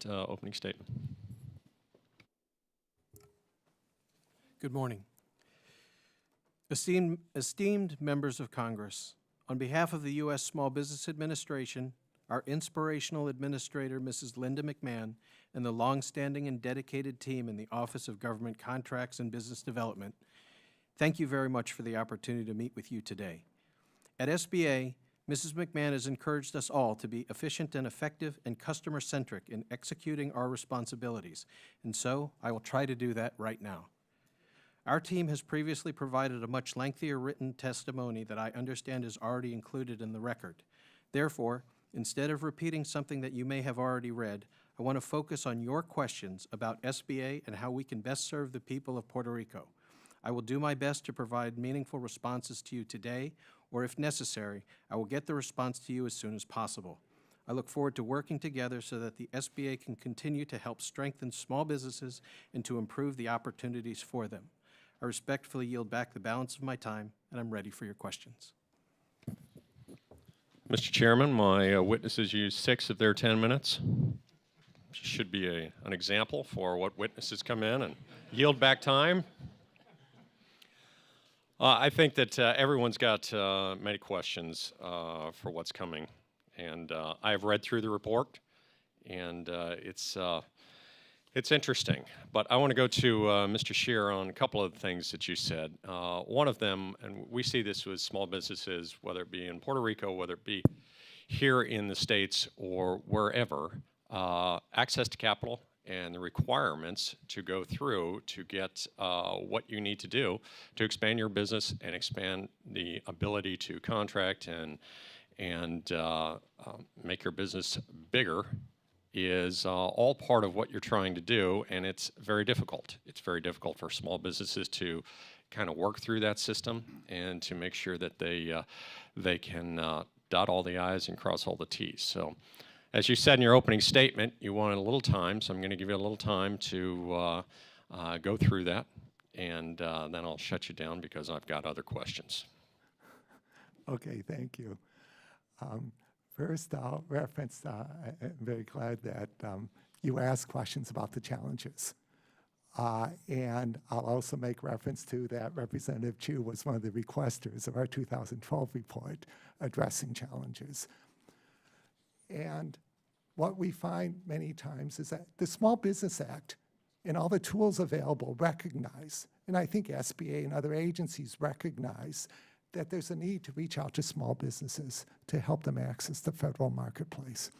opening statement. Good morning. Esteemed members of Congress, on behalf of the U.S. Small Business Administration, our inspirational administrator, Mrs. Linda McMahon, and the longstanding and dedicated team in the Office of Government Contracts and Business Development, thank you very much for the opportunity to meet with you today. At SBA, Mrs. McMahon has encouraged us all to be efficient and effective and customer-centric in executing our responsibilities, and so I will try to do that right now. Our team has previously provided a much lengthier written testimony that I understand is already included in the record. Therefore, instead of repeating something that you may have already read, I want to focus on your questions about SBA and how we can best serve the people of Puerto Rico. I will do my best to provide meaningful responses to you today, or if necessary, I will get the response to you as soon as possible. I look forward to working together so that the SBA can continue to help strengthen small businesses and to improve the opportunities for them. I respectfully yield back the balance of my time, and I'm ready for your questions. Mr. Chairman, my witnesses used 6 of their 10 minutes. Should be an example for what witnesses come in and yield back time. I think that everyone's got many questions for what's coming, and I have read through the report, and it's interesting. But I want to go to Mr. Scheer on a couple of things that you said. One of them, and we see this with small businesses, whether it be in Puerto Rico, whether it be here in the States or wherever, access to capital and the requirements to go through to get what you need to do to expand your business and expand the ability to contract and make your business bigger is all part of what you're trying to do, and it's very difficult. It's very difficult for small businesses to kind of work through that system and to make sure that they can dot all the I's and cross all the T's. So, as you said in your opening statement, you wanted a little time, so I'm going to give you a little time to go through that, and then I'll shut you down because I've got other questions. Okay, thank you. First, I'll reference, I'm very glad that you asked questions about the challenges. And I'll also make reference to that Representative Chu was one of the requesters of our 2012 report addressing challenges. And what we find many times is that the Small Business Act and all the tools available recognize, and I think SBA and other agencies recognize, that there's a need to reach out to small businesses to help them access the federal marketplace.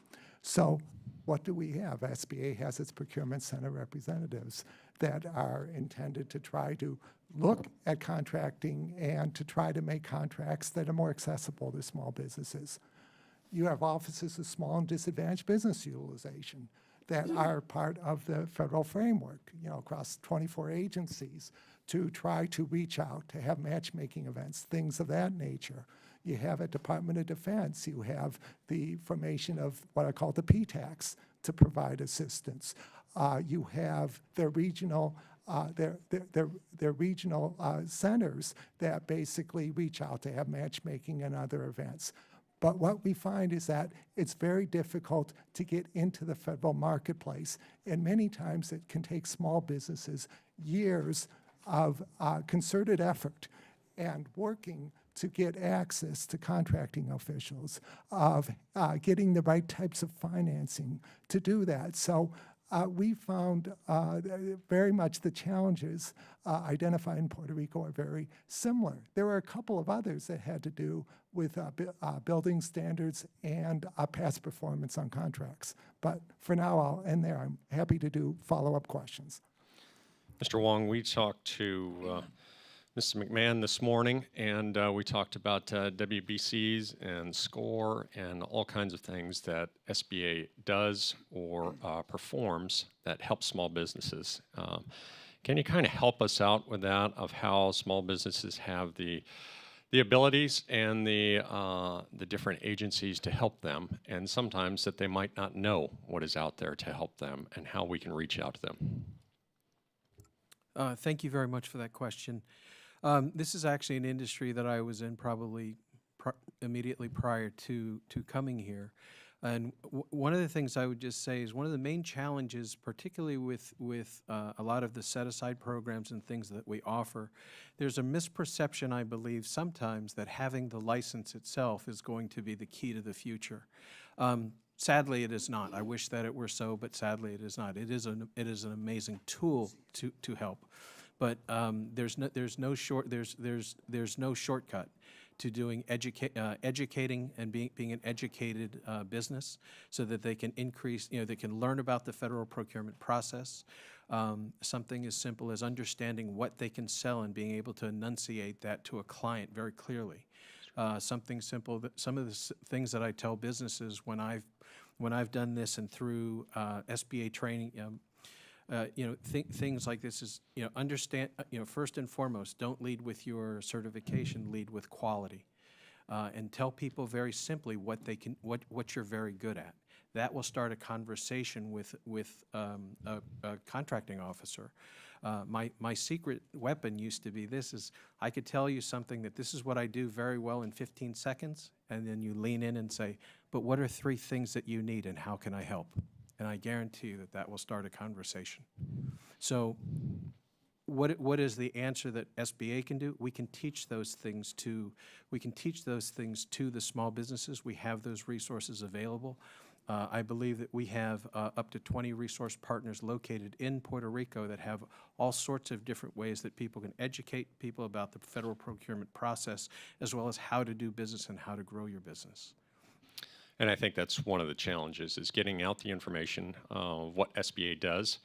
So what do we have? SBA has its procurement center representatives that are intended to try to look at contracting and to try to make contracts that are more accessible to small businesses. You have offices of small and disadvantaged business utilization that are part of the federal framework, across 24 agencies, to try to reach out, to have matchmaking events, things of that nature. You have a Department of Defense. You have the formation of what I call the PTACs to provide assistance. You have their regional centers that basically reach out to have matchmaking and other events. But what we find is that it's very difficult to get into the federal marketplace, and many times it can take small businesses years of concerted effort and working to get access to contracting officials, of getting the right types of financing to do that. So we found very much the challenges identified in Puerto Rico are very similar. There were a couple of others that had to do with building standards and past performance on contracts. But for now, I'll end there. I'm happy to do follow-up questions. Mr. Wong, we talked to Mr. McMahon this morning, and we talked about WBCs and SCORE and all kinds of things that SBA does or performs that help small businesses. Can you kind of help us out with that, of how small businesses have the abilities and the different agencies to help them, and sometimes that they might not know what is out there to help them and how we can reach out to them? Thank you very much for that question. This is actually an industry that I was in probably immediately prior to coming here. And one of the things I would just say is one of the main challenges, particularly with a lot of the set-aside programs and things that we offer, there's a misperception, I believe, sometimes that having the license itself is going to be the key to the future. Sadly, it is not. I wish that it were so, but sadly, it is not. It is an amazing tool to help, but there's no shortcut to doing educating and being an educated business, so that they can increase, they can learn about the federal procurement process. Something as simple as understanding what they can sell and being able to enunciate that to a client very clearly. Something simple, that some of the things that I tell businesses when I've done this and through SBA training, things like this is, understand, first and foremost, don't lead with your certification, lead with quality, and tell people very simply what you're very good at. That will start a conversation with a contracting officer. My secret weapon used to be this: is I could tell you something that this is what I do very well in 15 seconds, and then you lean in and say, but what are 3 things that you need and how can I help? And I guarantee you that will start a conversation. So what is the answer that SBA can do? We can teach those things to the small businesses. We have those resources available. I believe that we have up to 20 resource partners located in Puerto Rico that have all sorts of different ways that people can educate people about the federal procurement process, as well as how to do business and how to grow your business. And I think that's one of the challenges, is getting out the information of what SBA does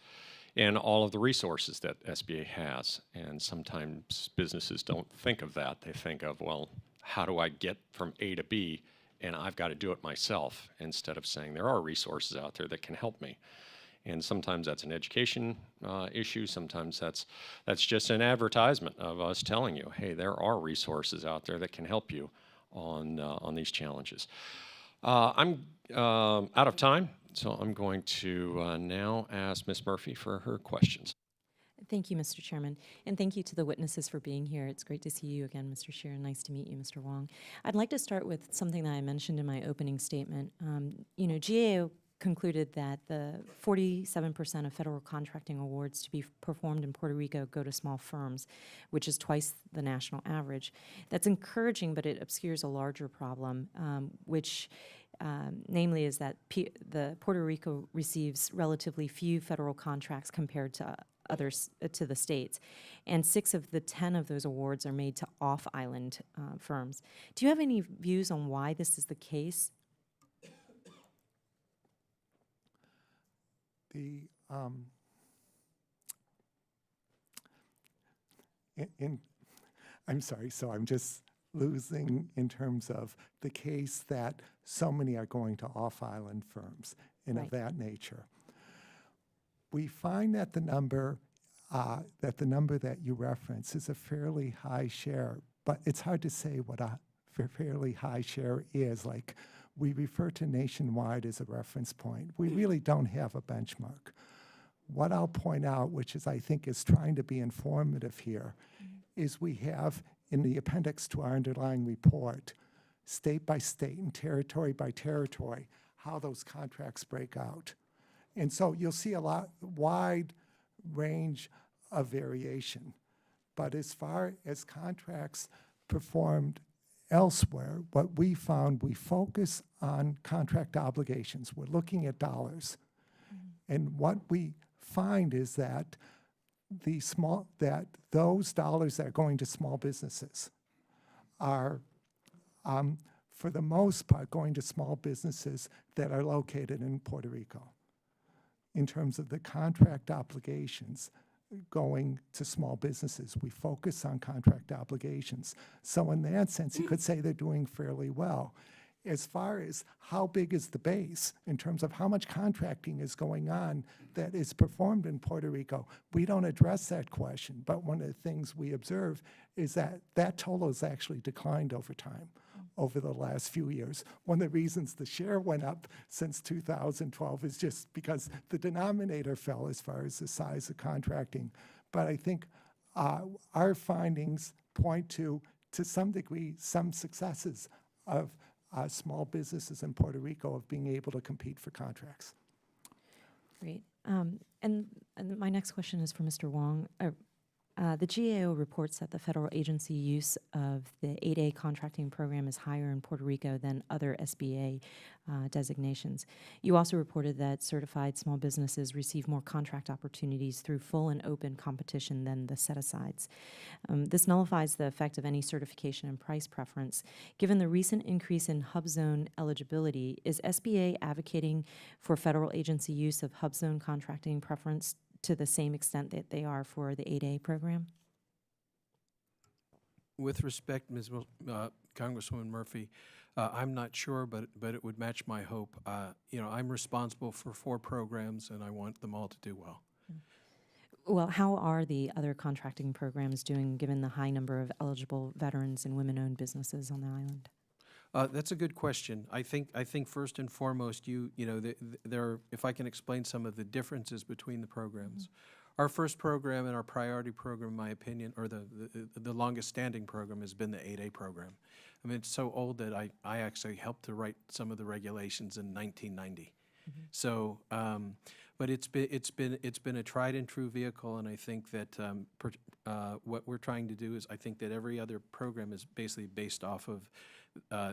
and all of the resources that SBA has. And sometimes businesses don't think of that. They think of, well, how do I get from A to B? And I've got to do it myself, instead of saying there are resources out there that can help me. And sometimes that's an education issue. Sometimes that's just an advertisement of us telling you, hey, there are resources out there that can help you on these challenges. I'm out of time, so I'm going to now ask Ms. Murphy for her questions. Thank you, Mr. Chairman, and thank you to the witnesses for being here. It's great to see you again, Mr. Scheer, and nice to meet you, Mr. Wong. I'd like to start with something that I mentioned in my opening statement. GAO concluded that the 47% of federal contracting awards to be performed in Puerto Rico go to small firms, which is twice the national average. That's encouraging, but it obscures a larger problem, which namely is that the Puerto Rico receives relatively few federal contracts compared to others, to the states, and 6 of the 10 of those awards are made to off-island firms. Do you have any views on why this is the case? I'm sorry, so I'm just losing in terms of the case that so many are going to off-island firms and Right. of that nature. We find that the number that you reference is a fairly high share, but it's hard to say what a fairly high share is. Like, we refer to nationwide as a reference point. We really don't have a benchmark. What I'll point out, which is I think is trying to be informative here, is we have in the appendix to our underlying report, state by state and territory by territory, how those contracts break out. And so you'll see a wide range of variation. But as far as contracts performed elsewhere, what we found, we focus on contract obligations. We're looking at dollars. And what we find is that those dollars that are going to small businesses are, for the most part, going to small businesses that are located in Puerto Rico. In terms of the contract obligations going to small businesses, we focus on contract obligations. So in that sense, you could say they're doing fairly well. As far as how big is the base, in terms of how much contracting is going on that is performed in Puerto Rico, we don't address that question. But one of the things we observe is that that total has actually declined over time, over the last few years. One of the reasons the share went up since 2012 is just because the denominator fell as far as the size of contracting. But I think our findings point to some degree, some successes of small businesses in Puerto Rico of being able to compete for contracts. Great. And my next question is for Mr. Wong. The GAO reports that the federal agency use of the 8A contracting program is higher in Puerto Rico than other SBA designations. You also reported that certified small businesses receive more contract opportunities through full and open competition than the set-asides. This nullifies the effect of any certification and price preference. Given the recent increase in hub zone eligibility, is SBA advocating for federal agency use of hub zone contracting preference to the same extent that they are for the 8A program? With respect, Congresswoman Murphy, I'm not sure, but it would match my hope. I'm responsible for 4 programs, and I want them all to do well. Well, how are the other contracting programs doing, given the high number of eligible veterans and women-owned businesses on the island? That's a good question. I think first and foremost, if I can explain some of the differences between the programs. Our first program and our priority program, in my opinion, or the longest standing program, has been the 8A program. I mean, it's so old that I actually helped to write some of the regulations in 1990. So, but it's been a tried and true vehicle, and I think that what we're trying to do is, I think that every other program is basically based off of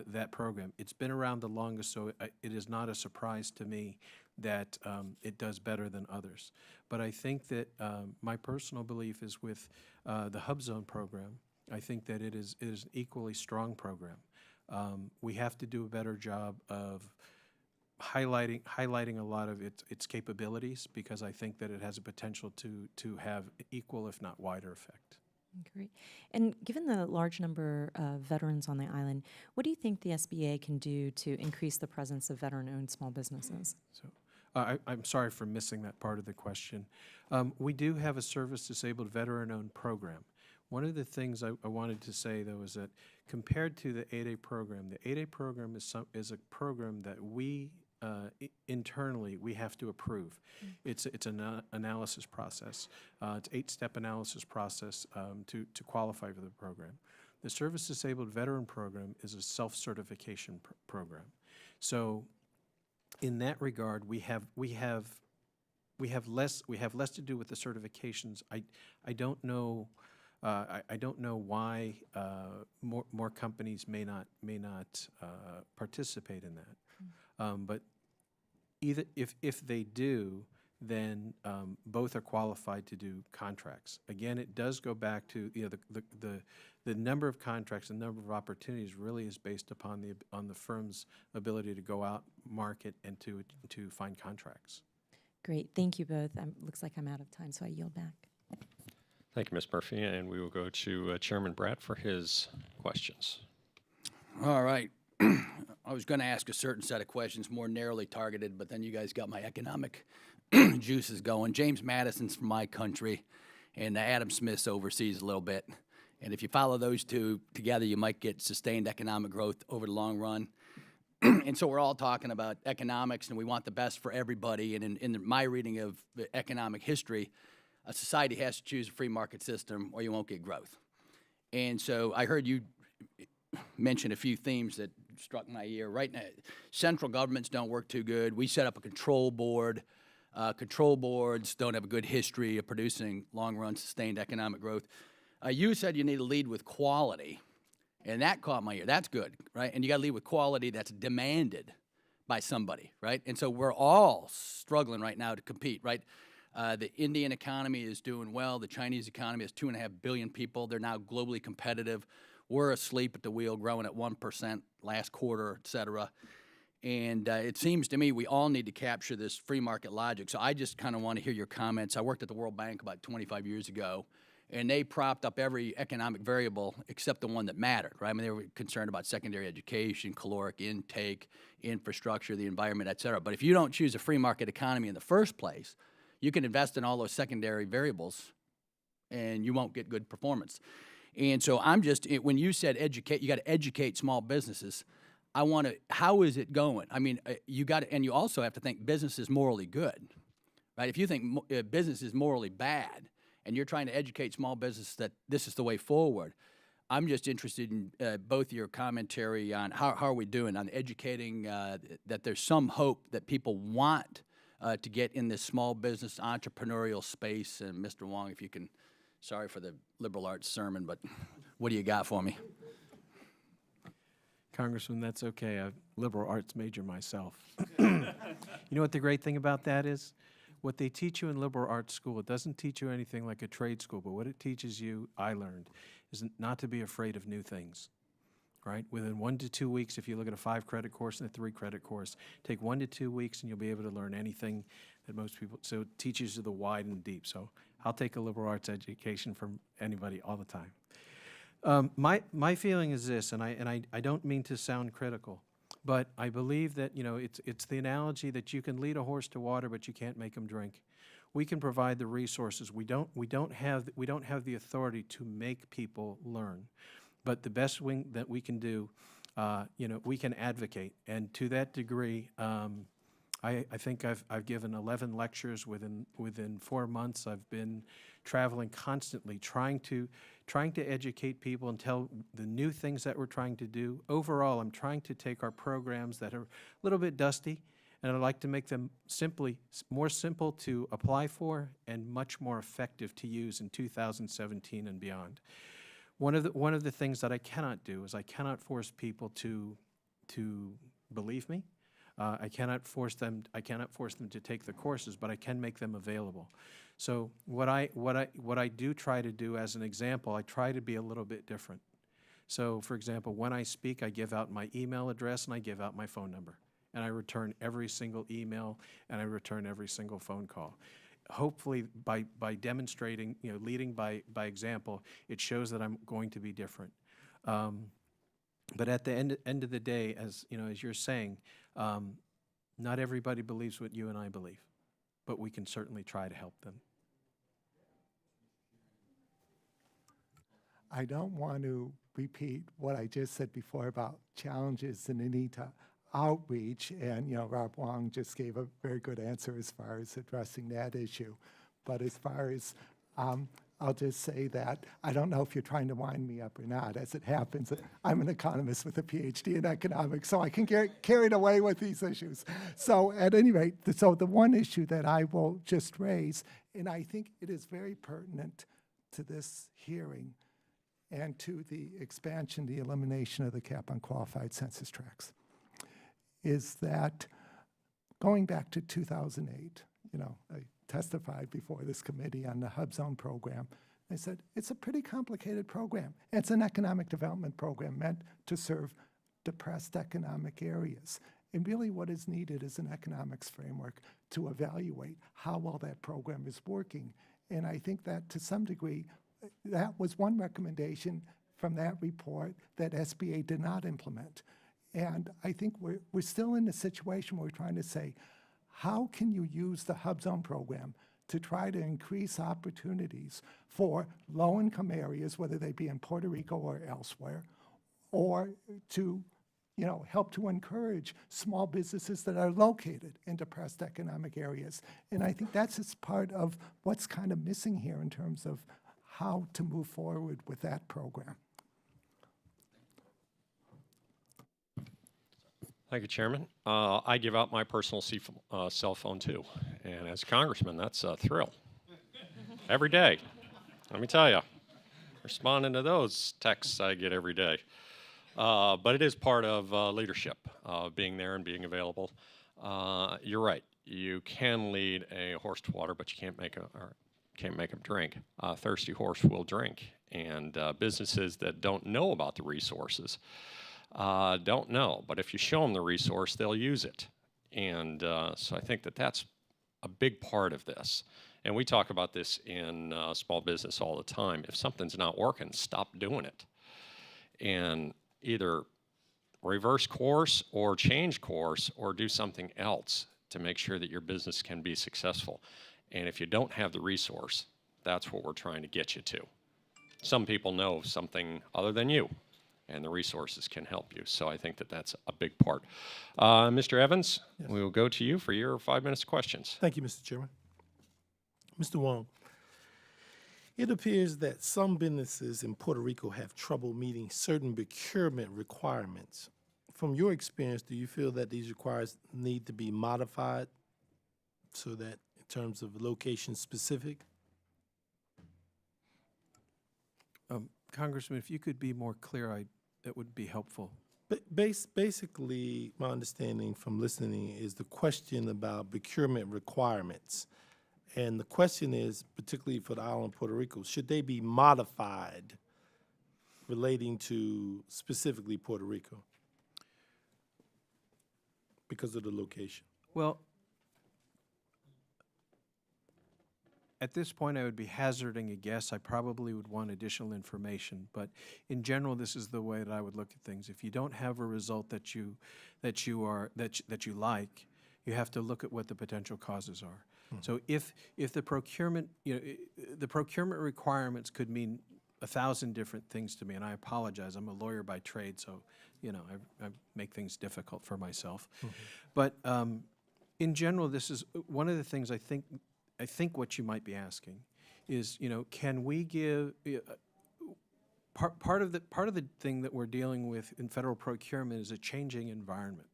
that program. It's been around the longest, so it is not a surprise to me that it does better than others. But I think that my personal belief is with the Hub Zone program. I think that it is an equally strong program. We have to do a better job of highlighting a lot of its capabilities, because I think that it has a potential to have equal, if not wider, effect. Great. And given the large number of veterans on the island, what do you think the SBA can do to increase the presence of veteran-owned small businesses? So, I'm sorry for missing that part of the question. We do have a service-disabled veteran-owned program. One of the things I wanted to say, though, is that compared to the 8A program, the 8A program is a program that we internally we have to approve. It's an analysis process. It's an 8-step analysis process to qualify for the program. The Service Disabled Veteran Program is a self-certification program. So, in that regard, we have less to do with the certifications. I don't know. I don't know why more companies may not participate in that. But either if they do, then both are qualified to do contracts. Again, it does go back to the number of contracts, the number of opportunities really is based upon the firm's ability to go out, market, and to find contracts. Great. Thank you both. Looks like I'm out of time, so I yield back. Thank you, Ms. Murphy, and we will go to Chairman Bratt for his questions. All right. I was going to ask a certain set of questions more narrowly targeted, but then you guys got my economic juices going. James Madison's from my country, and Adam Smith's overseas a little bit. And if you follow those two together, you might get sustained economic growth over the long run. And so we're all talking about economics, and we want the best for everybody. And in my reading of economic history, a society has to choose a free market system or you won't get growth. And so I heard you mention a few themes that struck my ear. Right now, central governments don't work too good. We set up a control board. Control boards don't have a good history of producing long-run sustained economic growth. You said you need to lead with quality, and that caught my ear. That's good, right? And you got to lead with quality that's demanded by somebody, right? And so we're all struggling right now to compete, right? The Indian economy is doing well. The Chinese economy has 2.5 billion people. They're now globally competitive. We're asleep at the wheel, growing at 1% last quarter, et cetera. And it seems to me we all need to capture this free market logic. So I just kind of want to hear your comments. I worked at the World Bank about 25 years ago, and they propped up every economic variable except the one that mattered, right? I mean, they were concerned about secondary education, caloric intake, infrastructure, the environment, et cetera. But if you don't choose a free market economy in the first place, you can invest in all those secondary variables, and you won't get good performance. And so I'm just, when you said educate, you got to educate small businesses. I want to, how is it going? I mean, you got to, and you also have to think business is morally good, right? If you think business is morally bad and you're trying to educate small business that this is the way forward, I'm just interested in both your commentary on how are we doing on educating that there's some hope that people want to get in this small business entrepreneurial space. And Mr. Wong, if you can, sorry for the liberal arts sermon, but what do you got for me? Congressman, that's okay. I'm a liberal arts major myself. You know what the great thing about that is? What they teach you in liberal arts school, it doesn't teach you anything like a trade school, but what it teaches you, I learned, is not to be afraid of new things, right? Within 1 to 2 weeks, if you look at a 5-credit course and a 3-credit course, take 1 to 2 weeks and you'll be able to learn anything that most people, so it teaches you the wide and deep. So I'll take a liberal arts education from anybody all the time. My feeling is this, and I don't mean to sound critical, but I believe that, you know, it's the analogy that you can lead a horse to water, but you can't make him drink. We can provide the resources. We don't have the authority to make people learn, but the best thing that we can do, you know, we can advocate, and to that degree, I think I've given 11 lectures within 4 months. I've been traveling constantly, trying to educate people and tell the new things that we're trying to do. Overall, I'm trying to take our programs that are a little bit dusty, and I'd like to make them more simple to apply for and much more effective to use in 2017 and beyond. One of the things that I cannot do is I cannot force people to believe me. I cannot force them to take the courses, but I can make them available. So what I do try to do as an example, I try to be a little bit different. So for example, when I speak, I give out my email address and I give out my phone number, and I return every single email and I return every single phone call. Hopefully by demonstrating, you know, leading by example, it shows that I'm going to be different. But at the end of the day, as you know, as you're saying, not everybody believes what you and I believe, but we can certainly try to help them. I don't want to repeat what I just said before about challenges and the need to outreach, and you know, Rob Wong just gave a very good answer as far as addressing that issue. But as far as I'll just say that I don't know if you're trying to wind me up or not. As it happens, I'm an economist with a PhD in economics, so I can get carried away with these issues. So at any rate, so the one issue that I will just raise, and I think it is very pertinent to this hearing and to the expansion, the elimination of the cap on qualified census tracts, is that going back to 2008, you know, I testified before this committee on the Hub Zone program. I said, it's a pretty complicated program. It's an economic development program meant to serve depressed economic areas. And really what is needed is an economics framework to evaluate how well that program is working. And I think that to some degree, that was one recommendation from that report that SBA did not implement. And I think we're still in a situation where we're trying to say, how can you use the Hub Zone program to try to increase opportunities for low-income areas, whether they be in Puerto Rico or elsewhere, or to, you know, help to encourage small businesses that are located in depressed economic areas. And I think that's just part of what's kind of missing here in terms of how to move forward with that program. Thank you, Chairman. I give out my personal cell phone too, and as a congressman, that's a thrill. Every day, let me tell you, responding to those texts I get every day. But it is part of leadership, being there and being available. You're right. You can lead a horse to water, but you can't make him drink. A thirsty horse will drink, and businesses that don't know about the resources don't know, but if you show them the resource, they'll use it. And so I think that that's a big part of this. And we talk about this in small business all the time. If something's not working, stop doing it. And either reverse course or change course or do something else to make sure that your business can be successful. And if you don't have the resource, that's what we're trying to get you to. Some people know something other than you, and the resources can help you. So I think that that's a big part. Mr. Evans, Yes. we will go to you for your 5 minutes questions. Thank you, Mr. Chairman. Mr. Wong, It appears that some businesses in Puerto Rico have trouble meeting certain procurement requirements. From your experience, do you feel that these requirements need to be modified so that in terms of location specific? Congressman, if you could be more clear, it would be helpful. Basically, my understanding from listening is the question about procurement requirements. And the question is, particularly for the island of Puerto Rico, should they be modified relating to specifically Puerto Rico because of the location? Well, at this point, I would be hazarding a guess. I probably would want additional information, but in general, this is the way that I would look at things. If you don't have a result that you like, you have to look at what the potential causes are. So if the procurement, the procurement requirements could mean 1,000 different things to me, and I apologize. I'm a lawyer by trade, so I make things difficult for myself. But in general, this is one of the things I think what you might be asking is, can we give part of the thing that we're dealing with in federal procurement is a changing environment.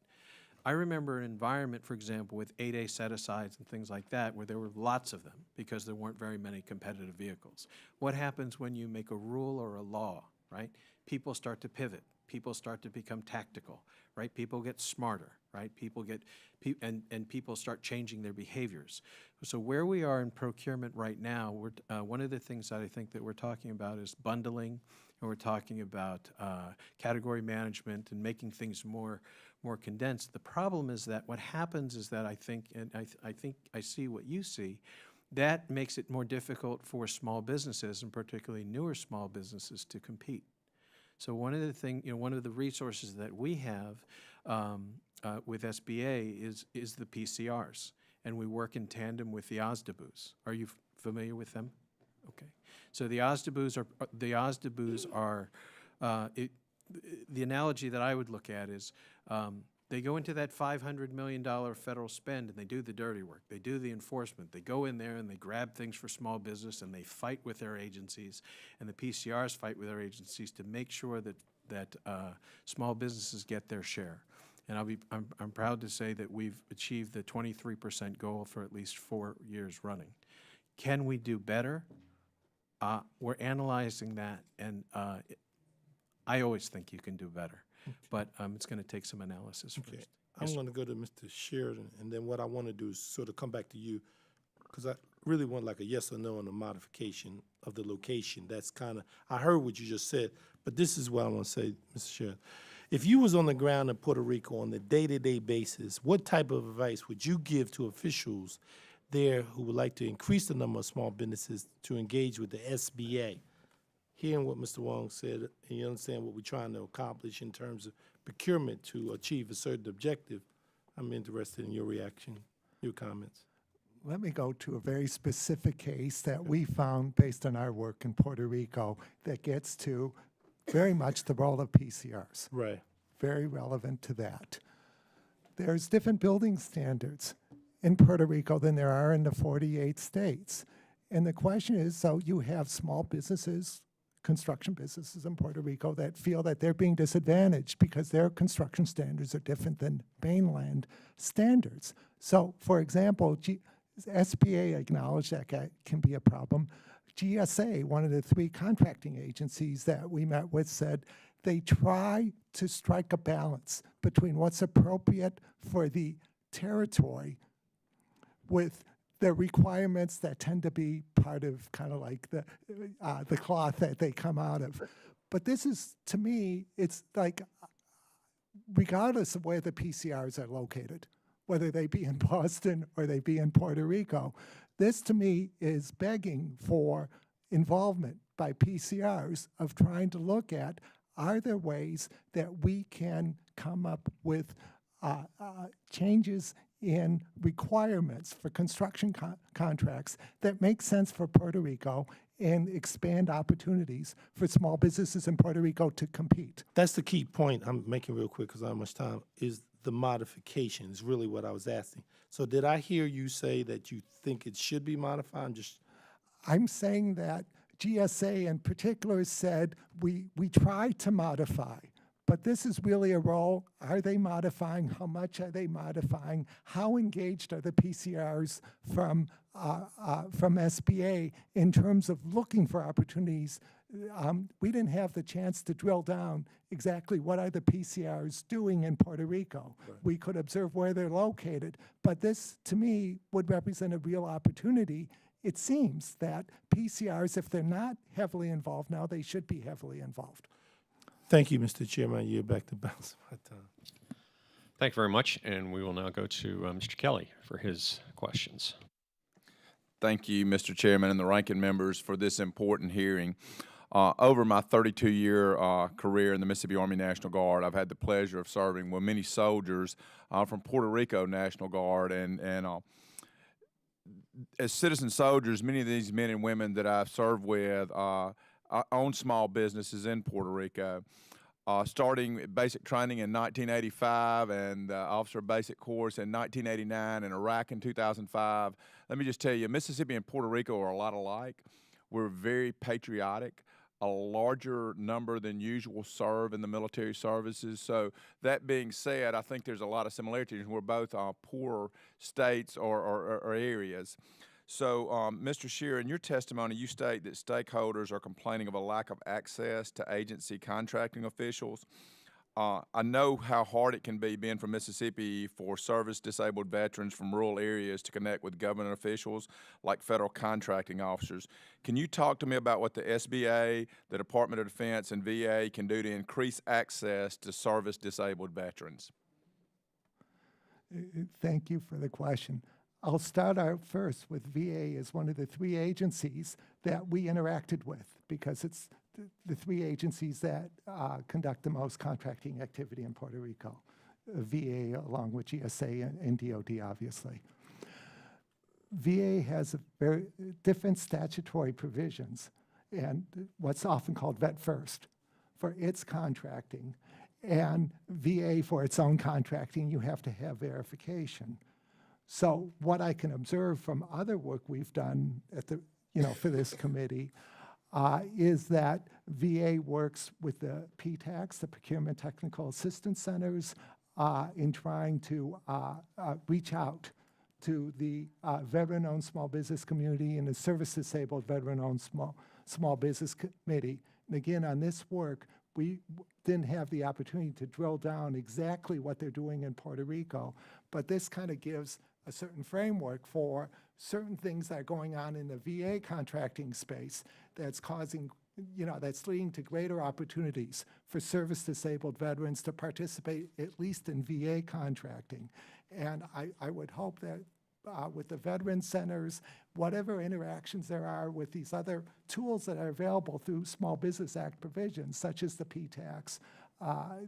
I remember an environment, for example, with 8A set-asides and things like that, where there were lots of them because there weren't very many competitive vehicles. What happens when you make a rule or a law, right? People start to pivot. People start to become tactical, right? People get smarter, right? People get, and people start changing their behaviors. So where we are in procurement right now, one of the things that I think that we're talking about is bundling, and we're talking about category management and making things more condensed. The problem is that what happens is that I think I see what you see, that makes it more difficult for small businesses, and particularly newer small businesses, to compete. So one of the resources that we have with SBA is the PCRs, and we work in tandem with the OSDBUs. Are you familiar with them? Okay. So the OSDBUs are the analogy that I would look at is they go into that $500 million federal spend and they do the dirty work. They do the enforcement. They go in there and they grab things for small business and they fight with their agencies, and the PCRs fight with their agencies to make sure that small businesses get their share. And I'm proud to say that we've achieved the 23% goal for at least 4 years running. Can we do better? We're analyzing that, and I always think you can do better, but it's going to take some analysis first. I'm going to go to Mr. Sheridan, and then what I want to do is sort of come back to you, because I really want like a yes or no on the modification of the location. That's kind of, I heard what you just said, but this is what I want to say, Mr. Sheridan. If you was on the ground in Puerto Rico on a day-to-day basis, what type of advice would you give to officials there who would like to increase the number of small businesses to engage with the SBA? Hearing what Mr. Wong said, and you understand what we're trying to accomplish in terms of procurement to achieve a certain objective, I'm interested in your reaction, your comments. Let me go to a very specific case that we found based on our work in Puerto Rico that gets to very much the role of PCRs. Right. Very relevant to that. There's different building standards in Puerto Rico than there are in the 48 states. And the question is, so you have small businesses, construction businesses in Puerto Rico that feel that they're being disadvantaged because their construction standards are different than mainland standards. So, for example, SBA acknowledged that can be a problem. GSA, one of the 3 contracting agencies that we met with, said they try to strike a balance between what's appropriate for the territory with the requirements that tend to be part of kind of like the cloth that they come out of. But this is, to me, it's like regardless of where the PCRs are located, whether they be in Boston or they be in Puerto Rico, this to me is begging for involvement by PCRs of trying to look at, are there ways that we can come up with changes in requirements for construction contracts that make sense for Puerto Rico and expand opportunities for small businesses in Puerto Rico to compete. That's the key point I'm making real quick because I don't have much time, is the modification is really what I was asking. So did I hear you say that you think it should be modified? I'm saying that GSA in particular said, we tried to modify, but this is really a role. Are they modifying? How much are they modifying? How engaged are the PCRs from SBA in terms of looking for opportunities? We didn't have the chance to drill down exactly what are the PCRs doing in Puerto Rico. Right. We could observe where they're located, but this, to me, would represent a real opportunity. It seems that PCRs, if they're not heavily involved now, they should be heavily involved. Thank you, Mr. Chairman. You're back to bounce my time. Thank you very much, and we will now go to Mr. Kelly for his questions. Thank you, Mr. Chairman, and the ranking members for this important hearing. Over my 32-year career in the Mississippi Army National Guard, I've had the pleasure of serving with many soldiers from Puerto Rico National Guard, and as citizen soldiers, many of these men and women that I've served with own small businesses in Puerto Rico. Starting basic training in 1985 and officer basic course in 1989 and Iraq in 2005. Let me just tell you, Mississippi and Puerto Rico are a lot alike. We're very patriotic. A larger number than usual serve in the military services. So that being said, I think there's a lot of similarities. We're both poor states or areas. So, Mr. Scheer, in your testimony, you state that stakeholders are complaining of a lack of access to agency contracting officials. I know how hard it can be, being from Mississippi, for service-disabled veterans from rural areas to connect with government officials like federal contracting officers. Can you talk to me about what the SBA, the Department of Defense, and VA can do to increase access to service-disabled veterans? Thank you for the question. I'll start out first with VA as one of the three agencies that we interacted with, because it's the three agencies that conduct the most contracting activity in Puerto Rico, VA along with GSA and DOD, obviously. VA has a very different statutory provisions and what's often called Vet First for its contracting, and VA for its own contracting, you have to have verification. So what I can observe from other work we've done at the, for this committee, is that VA works with the PTACs, the Procurement Technical Assistance Centers, in trying to reach out to the veteran-owned small business community and the service-disabled veteran-owned small business committee. And again, on this work, we didn't have the opportunity to drill down exactly what they're doing in Puerto Rico, but this kind of gives a certain framework for certain things that are going on in the VA contracting space that's causing, that's leading to greater opportunities for service-disabled veterans to participate at least in VA contracting. And I would hope that with the veteran centers, whatever interactions there are with these other tools that are available through Small Business Act provisions, such as the PTACs,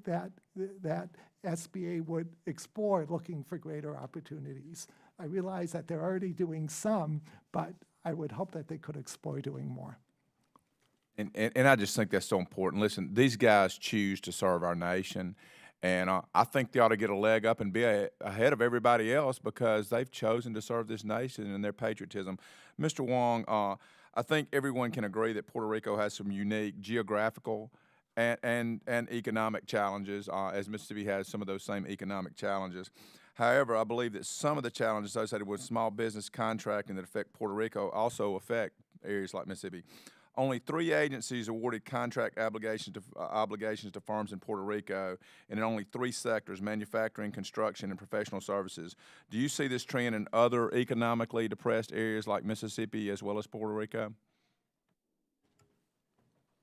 that SBA would explore looking for greater opportunities. I realize that they're already doing some, but I would hope that they could explore doing more. And I just think that's so important. Listen, these guys choose to serve our nation, and I think they ought to get a leg up and be ahead of everybody else because they've chosen to serve this nation and their patriotism. Mr. Wong, I think everyone can agree that Puerto Rico has some unique geographical and economic challenges, as Mississippi has some of those same economic challenges. However, I believe that some of the challenges associated with small business contracting that affect Puerto Rico also affect areas like Mississippi. Only 3 agencies awarded contract obligations to firms in Puerto Rico, and in only 3 sectors: manufacturing, construction, and professional services. Do you see this trend in other economically depressed areas like Mississippi as well as Puerto Rico?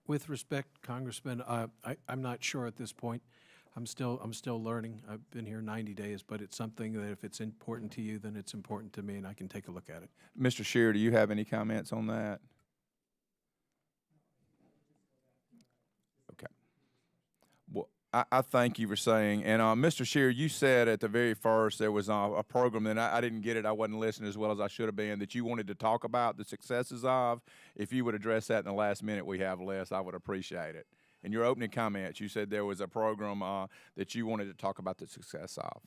With respect, Congressman, I'm not sure at this point. I'm still learning. I've been here 90 days, but it's something that if it's important to you, then it's important to me, and I can take a look at it. Mr. Scheer, do you have any comments on that? Okay. Well, I thank you for saying, and Mr. Scheer, you said at the very first there was a program, and I didn't get it, I wasn't listening as well as I should have been, that you wanted to talk about the successes of. If you would address that in the last minute we have left, I would appreciate it. In your opening comments, you said there was a program that you wanted to talk about the success of.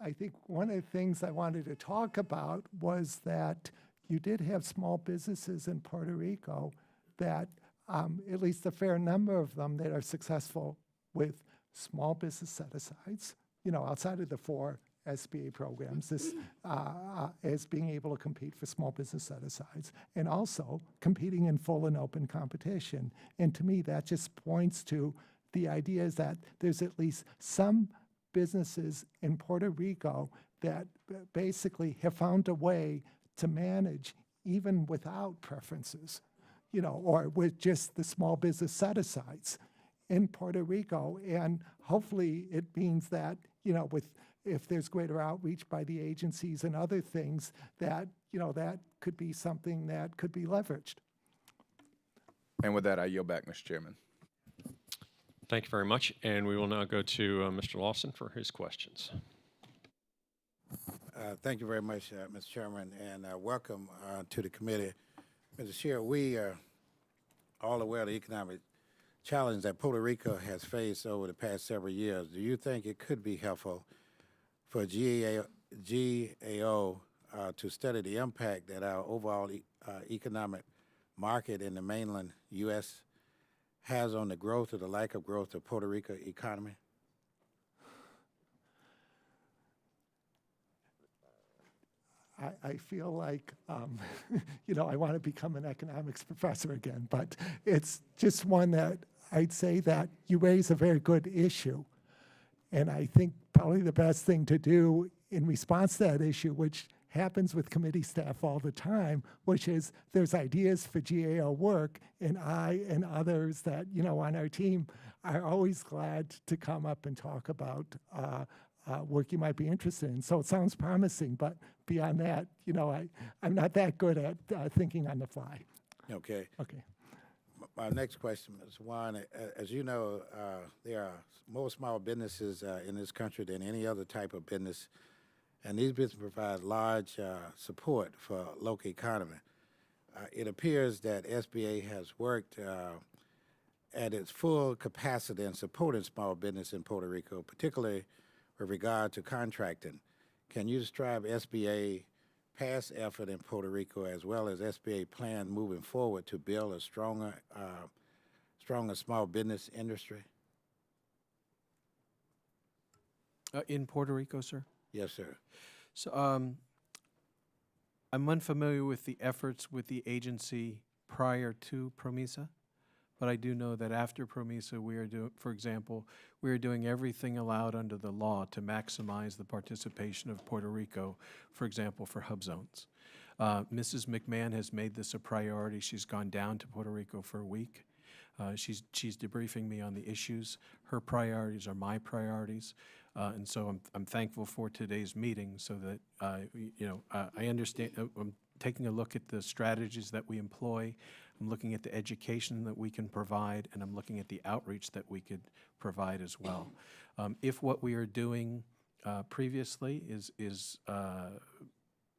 I think one of the things I wanted to talk about was that, you did have small businesses in Puerto Rico that, at least a fair number of them that are successful with small business set-asides, outside of the 4 SBA programs, this as being able to compete for small business set-asides, and also competing in full and open competition. And to me, that just points to the idea is that there's at least some businesses in Puerto Rico that basically have found a way to manage even without preferences, or with just the small business set-asides in Puerto Rico. And hopefully it means that, if there's greater outreach by the agencies and other things, that, that could be something that could be leveraged. And with that, I yield back, Mr. Chairman. Thank you very much. And we will now go to Mr. Lawson for his questions. Thank you very much, Mr. Chairman, and welcome to the committee. Mr. Chair, we are all aware of the economic challenge that Puerto Rico has faced over the past several years. Do you think it could be helpful for GAO to study the impact that our overall economic market in the mainland U.S. has on the growth or the lack of growth of Puerto Rico economy? I feel like, I want to become an economics professor again, but it's just one that I'd say that you raise a very good issue. And I think probably the best thing to do in response to that issue, which happens with committee staff all the time, which is there's ideas for GAO work, and I and others that, on our team are always glad to come up and talk about work you might be interested in. So it sounds promising, but beyond that, I'm not that good at thinking on the fly. Okay. Okay. My next question is, Juan, as you know, there are more small businesses in this country than any other type of business, and these businesses provide large support for local economy. It appears that SBA has worked at its full capacity in supporting small business in Puerto Rico, particularly with regard to contracting. Can you describe SBA past effort in Puerto Rico as well as SBA plan moving forward to build a stronger small business industry? In Puerto Rico, sir? Yes, sir. So I'm unfamiliar with the efforts with the agency prior to PROMESA, but I do know that after PROMESA, we are doing, for example, we are doing everything allowed under the law to maximize the participation of Puerto Rico, for example, for hub zones. Mrs. McMahon has made this a priority. She's gone down to Puerto Rico for a week. She's debriefing me on the issues. Her priorities are my priorities. And so I'm thankful for today's meeting so that, I understand, I'm taking a look at the strategies that we employ. I'm looking at the education that we can provide, and I'm looking at the outreach that we could provide as well. If what we are doing previously is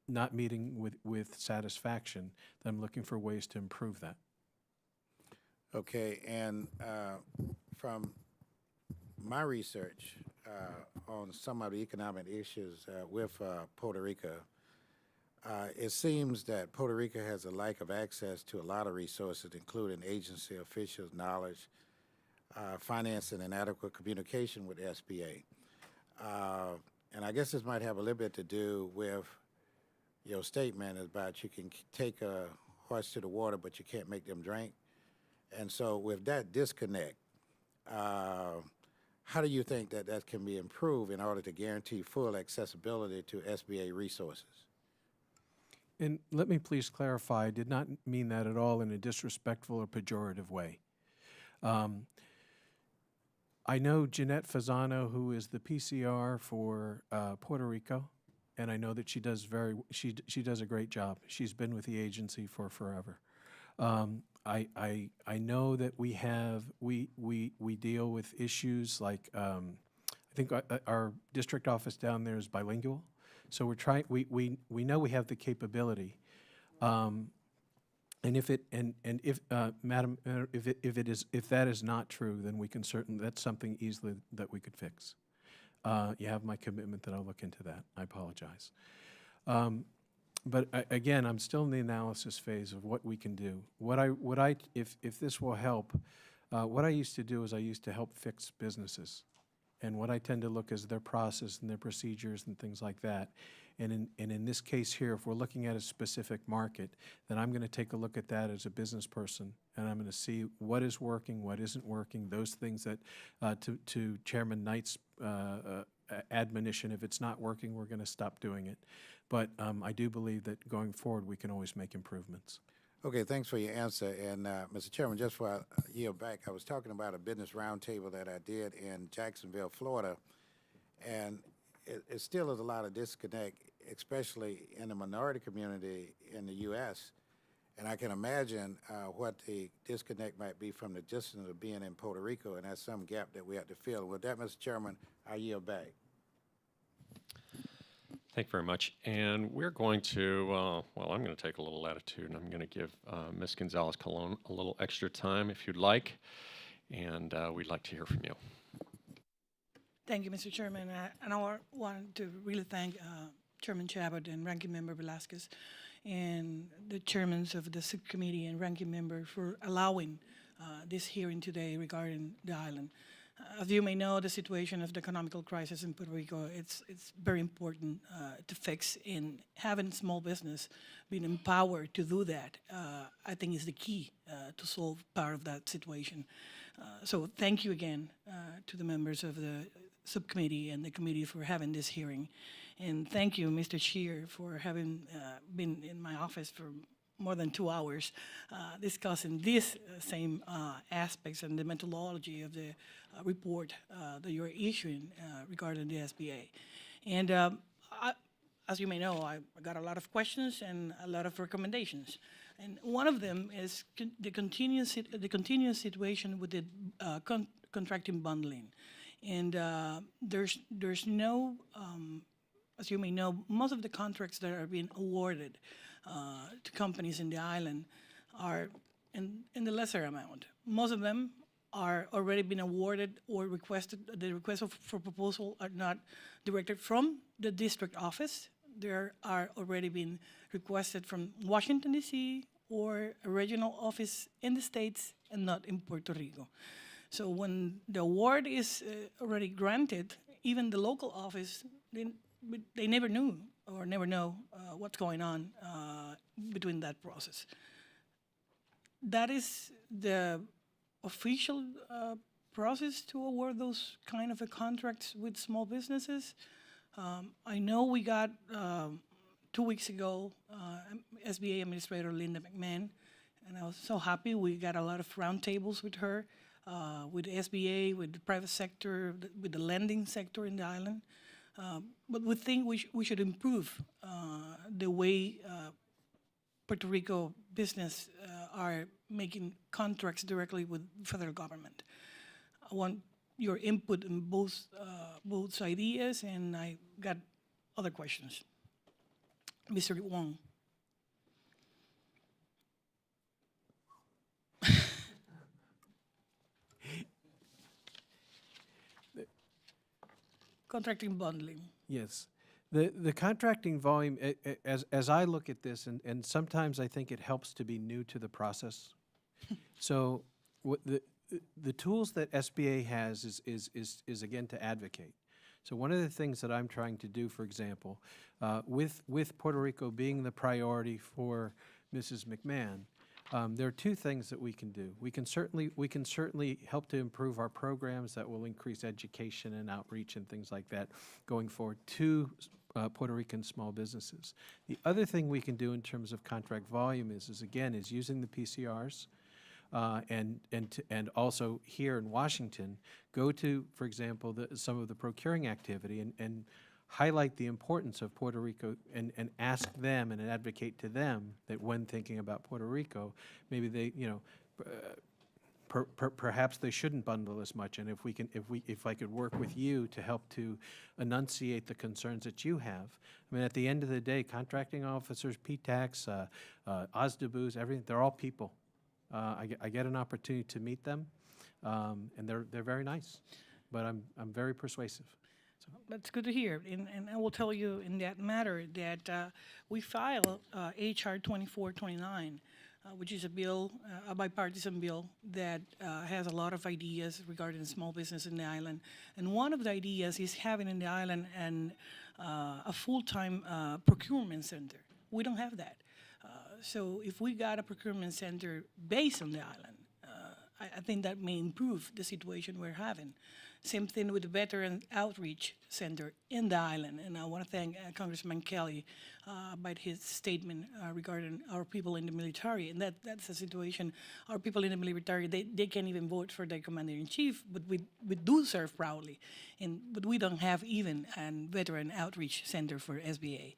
not meeting with satisfaction, then I'm looking for ways to improve that. Okay, and from my research on some of the economic issues with Puerto Rico, it seems that Puerto Rico has a lack of access to a lot of resources, including agency officials' knowledge, financing, and adequate communication with SBA. And I guess this might have a little bit to do with your statement about you can take a horse to the water, but you can't make them drink. And so with that disconnect, how do you think that that can be improved in order to guarantee full accessibility to SBA resources? And let me please clarify, I did not mean that at all in a disrespectful or pejorative way. I know Jeanette Fasano, who is the PCR for Puerto Rico, and I know that she does she does a great job. She's been with the agency for forever. I know that we deal with issues like I think our district office down there is bilingual, so we're trying. We know we have the capability, and if Madam, if that is not true, then we can certainly, that's something easily that we could fix. You have my commitment that I'll look into that. I apologize. But again, I'm still in the analysis phase of what we can do. If this will help, what I used to do is I used to help fix businesses. And what I tend to look is their process and their procedures and things like that. And in this case here, if we're looking at a specific market, then I'm going to take a look at that as a business person, and I'm going to see what is working, what isn't working, those things that, to Chairman Knight's admonition, if it's not working, we're going to stop doing it. But I do believe that going forward, we can always make improvements. Okay, thanks for your answer. And Mr. Chairman, just for a year back, I was talking about a business roundtable that I did in Jacksonville, Florida, and it still is a lot of disconnect, especially in the minority community in the U.S. And I can imagine what the disconnect might be from the distance of being in Puerto Rico, and that's some gap that we have to fill. With that, Mr. Chairman, I yield back. Thank you very much. And we're going to, well, I'm going to take a little latitude, and I'm going to give Ms. Gonzalez-Colon a little extra time if you'd like, and we'd like to hear from you. Thank you, Mr. Chairman. And I want to really thank Chairman Chabot and Ranking Member Velasquez and the chairmen of the subcommittee and ranking member for allowing this hearing today regarding the island. As you may know, the situation of the economical crisis in Puerto Rico, it's very important to fix, and having small business being empowered to do that, I think is the key to solve part of that situation. So thank you again to the members of the subcommittee and the committee for having this hearing. And thank you, Mr. Scheer, for having been in my office for more than 2 hours discussing these same aspects and the methodology of the report that you're issuing regarding the SBA. And as you may know, I got a lot of questions and a lot of recommendations. And one of them is the continuous situation with the contracting bundling. And there's no, as you may know, most of the contracts that are being awarded to companies in the island are in the lesser amount. Most of them are already been awarded or requested. The requests for proposal are not directed from the district office. They are already being requested from Washington, D.C. or a regional office in the States and not in Puerto Rico. So when the award is already granted, even the local office, they never knew or never know what's going on between that process. That is the official process to award those kind of contracts with small businesses. I know we got 2 weeks ago SBA Administrator Linda McMahon, and I was so happy. We got a lot of roundtables with her, with the SBA, with the private sector, with the lending sector in the island. But we think we should improve the way Puerto Rico business are making contracts directly with federal government. I want your input in both ideas, and I got other questions. Mr. Wong. Contracting bundling. Yes. The contracting volume, as I look at this, and sometimes I think it helps to be new to the process. So the tools that SBA has is again to advocate. So one of the things that I'm trying to do, for example, with Puerto Rico being the priority for Mrs. McMahon, there are two things that we can do. We can certainly help to improve our programs that will increase education and outreach and things like that going forward to Puerto Rican small businesses. The other thing we can do in terms of contract volume is using the PCRs. And also here in Washington, go to, for example, some of the procuring activity and highlight the importance of Puerto Rico and ask them and advocate to them that when thinking about Puerto Rico, maybe they, perhaps they shouldn't bundle as much. And if I could work with you to help to enunciate the concerns that you have. I mean, at the end of the day, contracting officers, PTACs, OSDBUs, everything, they're all people. I get an opportunity to meet them, and they're very nice, but I'm very persuasive. That's good to hear. And I will tell you in that matter that we filed HR 2429, which is a bill, a bipartisan bill that has a lot of ideas regarding small business in the island. And one of the ideas is having in the island a full-time procurement center. We don't have that. So if we got a procurement center based on the island, I think that may improve the situation we're having. Same thing with the Veteran Outreach Center in the island. And I want to thank Congressman Kelly about his statement regarding our people in the military. And that's a situation, our people in the military, they can't even vote for their commander-in-chief, but we do serve proudly. But we don't have even a Veteran Outreach Center for SBA.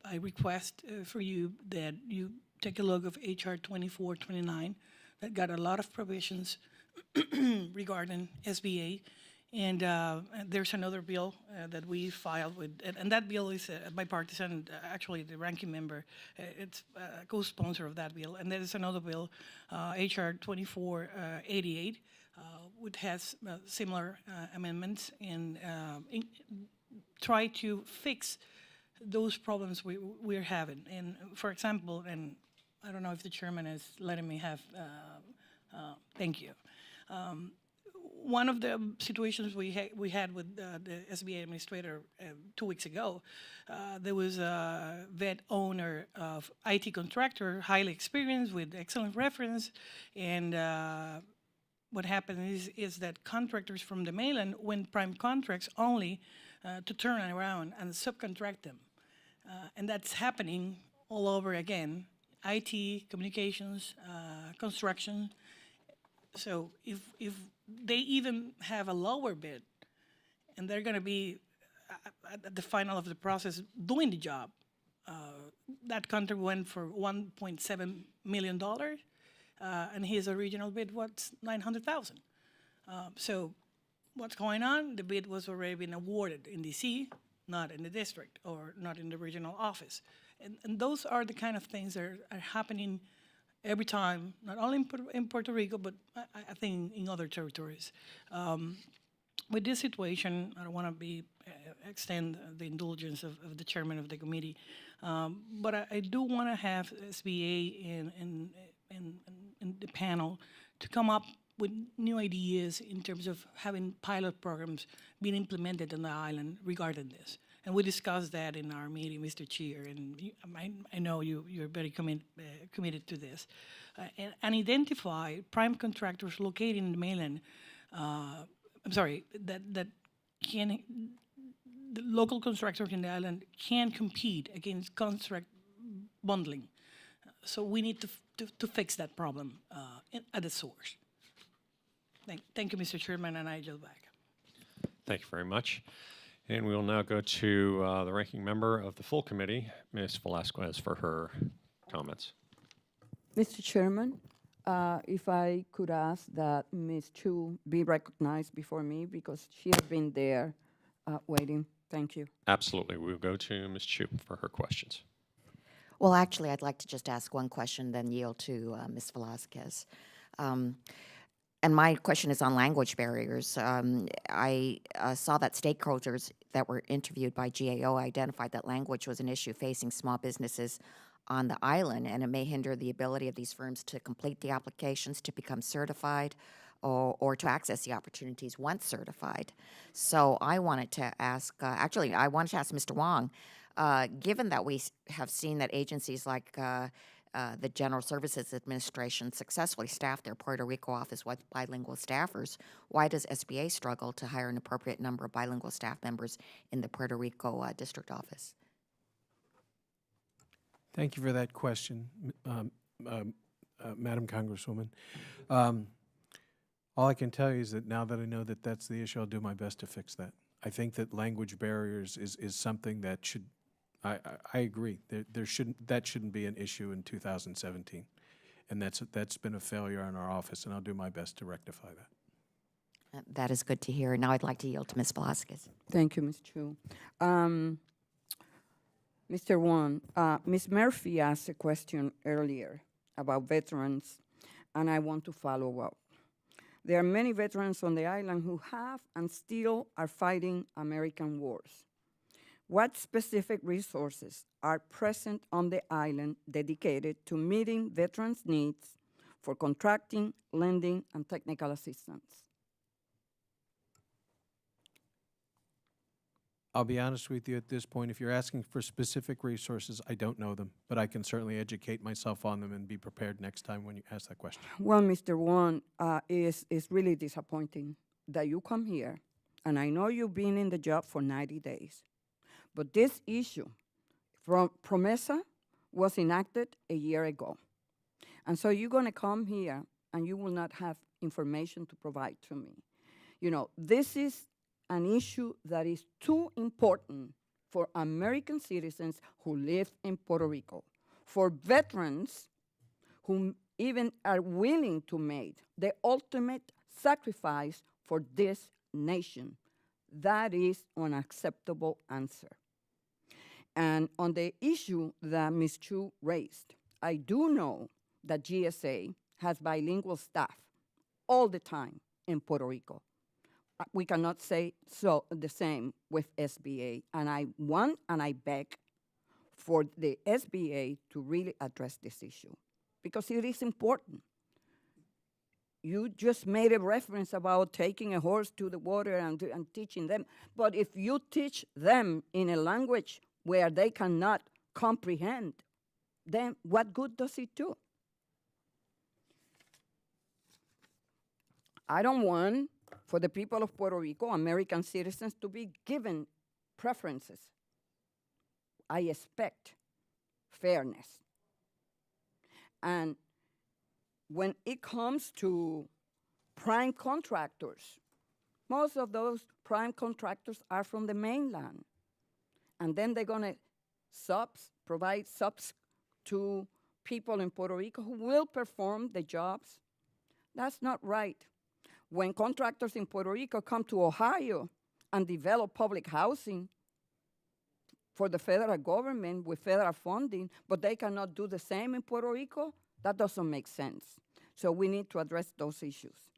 I request for you that you take a look of HR 2429 that got a lot of provisions regarding SBA. And there's another bill that we filed with, and that bill is bipartisan. Actually, the ranking member, it's a co-sponsor of that bill. And there is another bill, HR 2488, which has similar amendments and try to fix those problems we're having. And for example, and I don't know if the chairman is letting me have, thank you. One of the situations we had with the SBA administrator 2 weeks ago, there was a vet owner of IT contractor, highly experienced with excellent reference, and what happened is that contractors from the mainland win prime contracts only to turn around and subcontract them. And that's happening all over again, IT, communications, construction. So if they even have a lower bid and they're going to be at the final of the process doing the job, that contract went for $1.7 million, and his original bid was $900,000. So what's going on? The bid was already been awarded in DC, not in the district or not in the regional office. And those are the kind of things that are happening every time, not only in Puerto Rico, but I think in other territories. With this situation, I don't want to extend the indulgence of the chairman of the committee, but I do want to have SBA and the panel to come up with new ideas in terms of having pilot programs being implemented on the island regarding this. And we discussed that in our meeting, Mr. Chair, and I know you're very committed to this. And identify prime contractors located in the mainland, that can, the local contractors in the island can compete against contract bundling. So we need to fix that problem at the source. Thank you, Mr. Chairman, and I yield back. Thank you very much. And we will now go to the ranking member of the full committee, Ms. Velasquez, for her comments. Mr. Chairman, if I could ask that Ms. Chu be recognized before me because she has been there waiting. Thank you. Absolutely. We'll go to Ms. Chu for her questions. Well, actually, I'd like to just ask one question, then yield to Ms. Velasquez. And my question is on language barriers. I saw that stakeholders that were interviewed by GAO identified that language was an issue facing small businesses on the island, and it may hinder the ability of these firms to complete the applications to become certified or to access the opportunities once certified. So I wanted to ask, I wanted to ask Mr. Wong, given that we have seen that agencies like the General Services Administration successfully staff their Puerto Rico office with bilingual staffers, why does SBA struggle to hire an appropriate number of bilingual staff members in the Puerto Rico district office? Thank you for that question, Madam Congresswoman. All I can tell you is that now that I know that that's the issue, I'll do my best to fix that. I think that language barriers is something that should, I agree, that shouldn't be an issue in 2017. And that's been a failure in our office, and I'll do my best to rectify that. That is good to hear. Now I'd like to yield to Ms. Velasquez. Thank you, Ms. Chu. Mr. Wong, Ms. Murphy asked a question earlier about veterans, and I want to follow up. There are many veterans on the island who have and still are fighting American wars. What specific resources are present on the island dedicated to meeting veterans' needs for contracting, lending, and technical assistance? I'll be honest with you at this point, if you're asking for specific resources, I don't know them, but I can certainly educate myself on them and be prepared next time when you ask that question. Well, Mr. Wong, it's really disappointing that you come here, and I know you've been in the job for 90 days, but this issue from PROMESA was enacted a year ago. And so you're going to come here, and you will not have information to provide to me. You know, this is an issue that is too important for American citizens who live in Puerto Rico, for veterans who even are willing to make the ultimate sacrifice for this nation. That is an unacceptable answer. And on the issue that Ms. Chu raised, I do know that GSA has bilingual staff all the time in Puerto Rico. We cannot say so the same with SBA, and I want and I beg for the SBA to really address this issue because it is important. You just made a reference about taking a horse to the water and teaching them, but if you teach them in a language where they cannot comprehend, then what good does it do? I don't want for the people of Puerto Rico, American citizens, to be given preferences. I expect fairness. And when it comes to prime contractors, most of those prime contractors are from the mainland. And then they're going to provide subs to people in Puerto Rico who will perform the jobs. That's not right. When contractors in Puerto Rico come to Ohio and develop public housing for the federal government with federal funding, but they cannot do the same in Puerto Rico, that doesn't make sense. So we need to address those issues.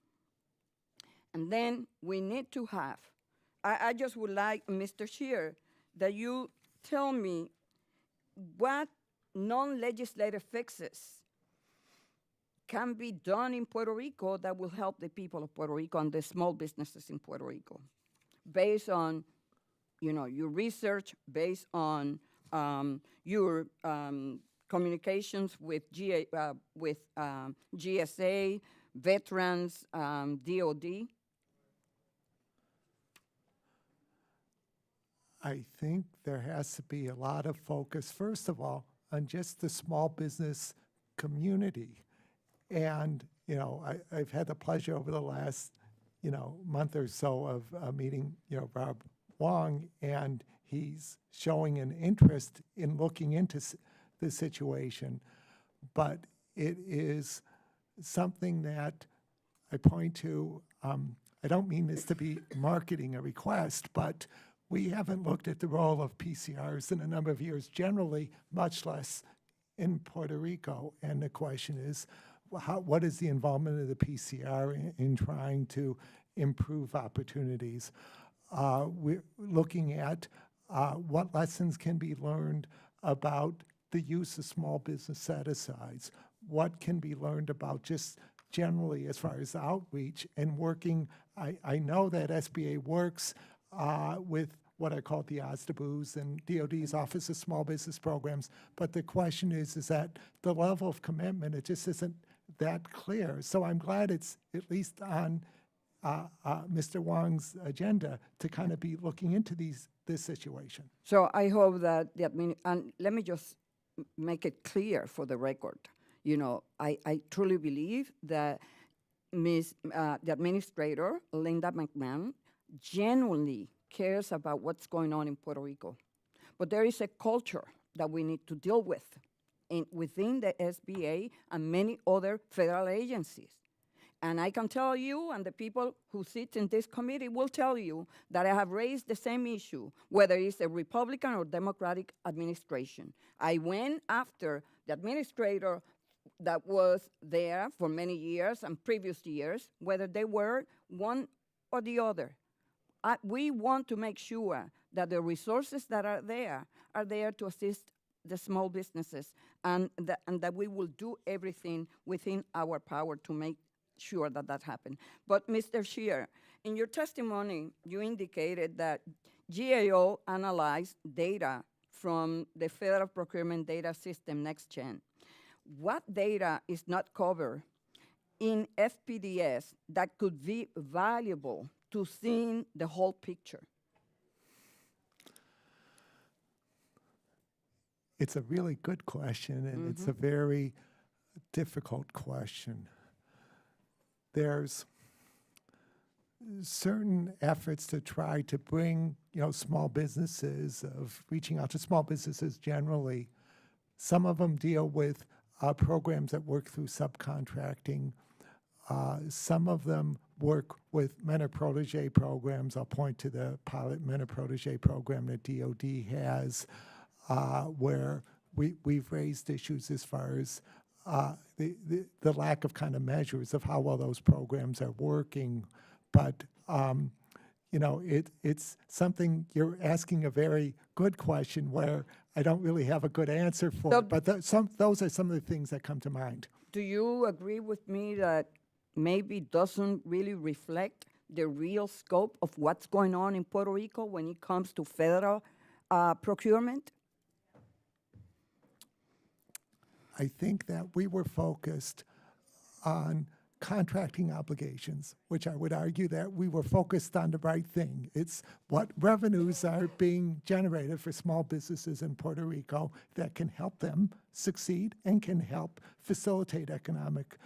And then we need to have, I just would like, Mr. Chair, that you tell me what non-legislative fixes can be done in Puerto Rico that will help the people of Puerto Rico and the small businesses in Puerto Rico, based on, you know, your research, based on your communications with GSA, veterans, DOD. I think there has to be a lot of focus, first of all, on just the small business community. And, you know, I've had the pleasure over the last, you know, month or so of meeting, you know, Rob Wong, and he's showing an interest in looking into the situation. But it is something that I point to, I don't mean this to be marketing a request, but we haven't looked at the role of PCRs in a number of years generally, much less in Puerto Rico. And the question is, what is the involvement of the PCR in trying to improve opportunities? We're looking at what lessons can be learned about the use of small business set-asides, what can be learned about just generally as far as outreach and working. I know that SBA works with what I call the OSDBUs and DOD's Office of Small Business Programs, but the question is that the level of commitment, it just isn't that clear. So I'm glad it's at least on Mr. Wong's agenda to kind of be looking into this situation. So I hope that and let me just make it clear for the record. You know, I truly believe that the administrator, Linda McMahon, genuinely cares about what's going on in Puerto Rico. But there is a culture that we need to deal with within the SBA and many other federal agencies. And I can tell you, and the people who sit in this committee will tell you, that I have raised the same issue, whether it's a Republican or Democratic administration. I went after the administrator that was there for many years and previous years, whether they were one or the other. We want to make sure that the resources that are there to assist the small businesses, and that we will do everything within our power to make sure that that happens. But Mr. Scheer, in your testimony, you indicated that GAO analyzed data from the Federal Procurement Data System, NextGen. What data is not covered in FPDS that could be valuable to seeing the whole picture? It's a really good question, and it's a very difficult question. There's certain efforts to try to bring, small businesses, of reaching out to small businesses generally. Some of them deal with programs that work through subcontracting. Some of them work with mentor-protege programs. I'll point to the pilot mentor-protege program that DOD has, where we've raised issues as far as the lack of kind of measures of how well those programs are working. But, it's something, you're asking a very good question where I don't really have a good answer for So it, but those are some of the things that come to mind. Do you agree with me that maybe doesn't really reflect the real scope of what's going on in Puerto Rico when it comes to federal procurement? I think that we were focused on contracting obligations, which I would argue that we were focused on the right thing. It's what revenues are being generated for small businesses in Puerto Rico that can help them succeed and can help facilitate economic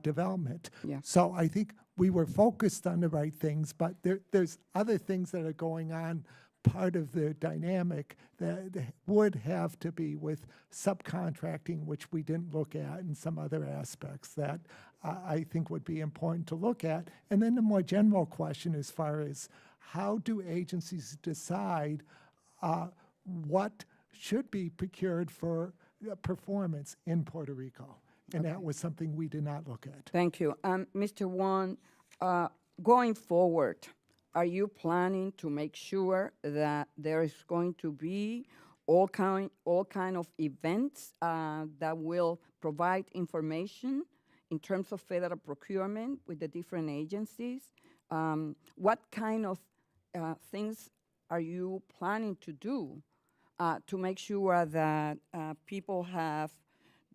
development. Yeah. So I think we were focused on the right things, but there's other things that are going on, part of the dynamic that would have to be with subcontracting, which we didn't look at, and some other aspects that I think would be important to look at. And then the more general question as far as how do agencies decide what should be procured for performance in Puerto Rico? And that was something we did not look at. Thank you. Mr. Wong, going forward, are you planning to make sure that there is going to be all kind of events that will provide information in terms of federal procurement with the different agencies? What kind of things are you planning to do to make sure that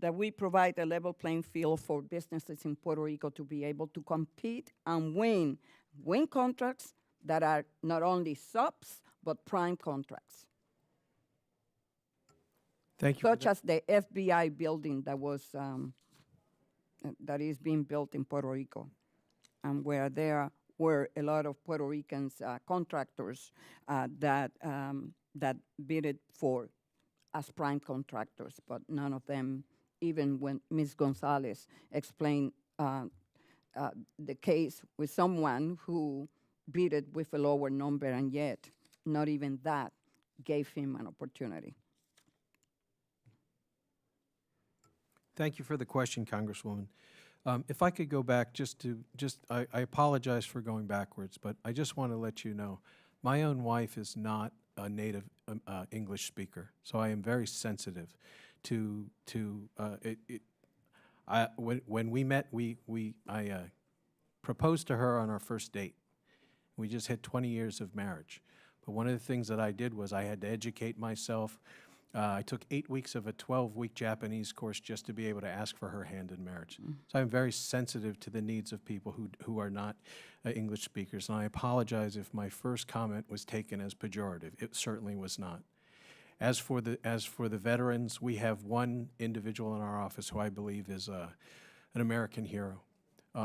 that we provide a level playing field for businesses in Puerto Rico to be able to compete and win contracts that are not only subs, but prime contracts? Thank you. Such as the FBI building that is being built in Puerto Rico, and where there were a lot of Puerto Ricans contractors that bidded for as prime contractors, but none of them, even when Ms. Gonzalez explained the case with someone who bidded with a lower number, and yet not even that gave him an opportunity. Thank you for the question, Congresswoman. If I could go back I apologize for going backwards, but I just want to let you know, my own wife is not a native English speaker, so I am very sensitive to when we met, I proposed to her on our first date. We just had 20 years of marriage. But one of the things that I did was I had to educate myself. I took 8 weeks of a 12-week Japanese course just to be able to ask for her hand in marriage. So I'm very sensitive to the needs of people who are not English speakers. And I apologize if my first comment was taken as pejorative. It certainly was not. As for the veterans, we have one individual in our office who I believe is an American hero.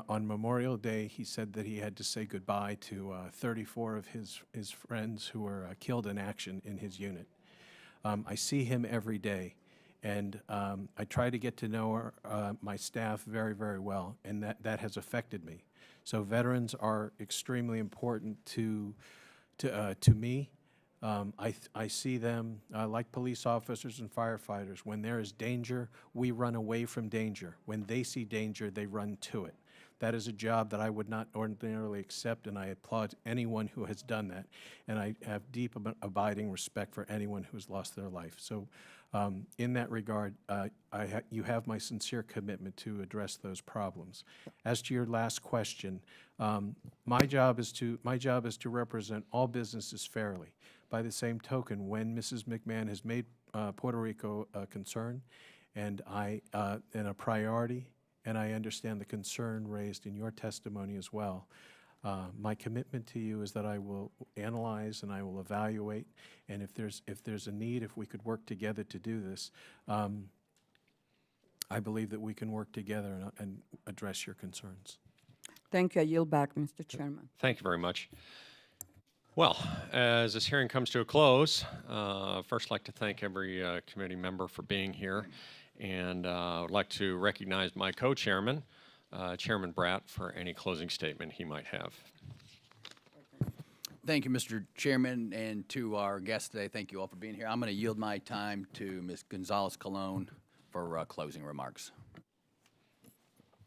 On Memorial Day, he said that he had to say goodbye to 34 of his friends who were killed in action in his unit. I see him every day, and I try to get to know my staff very, very well, and that has affected me. So veterans are extremely important to me. I see them like police officers and firefighters. When there is danger, we run away from danger. When they see danger, they run to it. That is a job that I would not ordinarily accept, and I applaud anyone who has done that. And I have deep abiding respect for anyone who has lost their life. So in that regard, you have my sincere commitment to address those problems. As to your last question, my job is to represent all businesses fairly. By the same token, when Mrs. McMahon has made Puerto Rico a concern and a priority, and I understand the concern raised in your testimony as well, my commitment to you is that I will analyze and I will evaluate, and if there's a need, if we could work together to do this, I believe that we can work together and address your concerns. Thank you. I yield back, Mr. Chairman. Thank you very much. Well, as this hearing comes to a close, first I'd like to thank every committee member for being here, and I would like to recognize my co-chairman, Chairman Bratt, for any closing statement he might have. Thank you, Mr. Chairman, and to our guests today, thank you all for being here. I'm going to yield my time to Ms. Gonzalez-Colon for closing remarks.